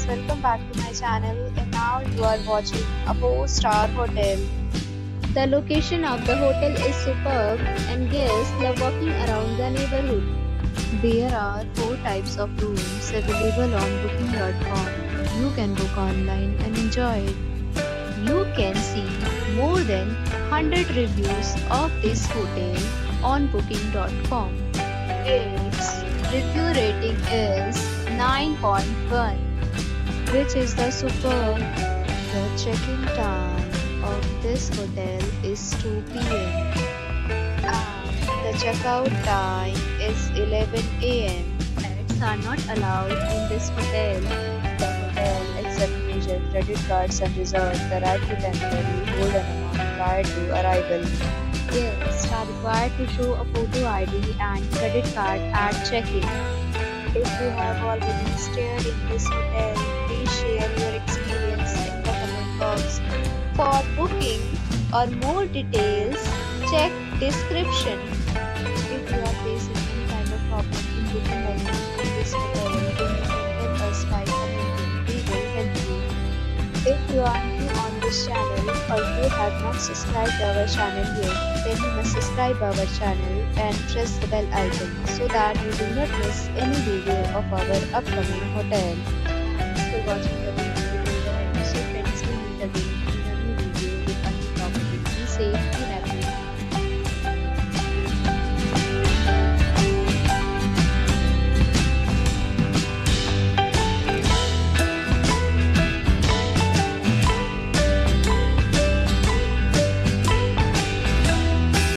welcome back to my channel, and now you are watching a 4-star hotel. The location of the hotel is superb and guests love walking around the neighborhood. There are 4 types of rooms available on booking.com. You can book online and enjoy it. You can see more than 100 reviews of this hotel on booking.com. Its review rating is 9.1, which is the superb. The check-in time of this hotel is 2 p.m. and the checkout time is 11 a.m. Pets are not allowed in this hotel. The hotel accepts major credit cards and reserves the right to temporarily hold an amount prior to arrival. Guests are required to show a photo ID and credit card at check-in. If you have already stayed in this hotel, please share your experience in the comment box. For booking or more details, check description. If you are facing any kind of problem in booking a room in this hotel, then you can help us by commenting. We will help you. If you are new on this channel or you have not subscribed our channel yet, then you must subscribe our channel and press the bell icon so that you do not miss any video of our upcoming hotel. Thanks for watching the video. So friends, we meet again in a new video with a new property. Be safe.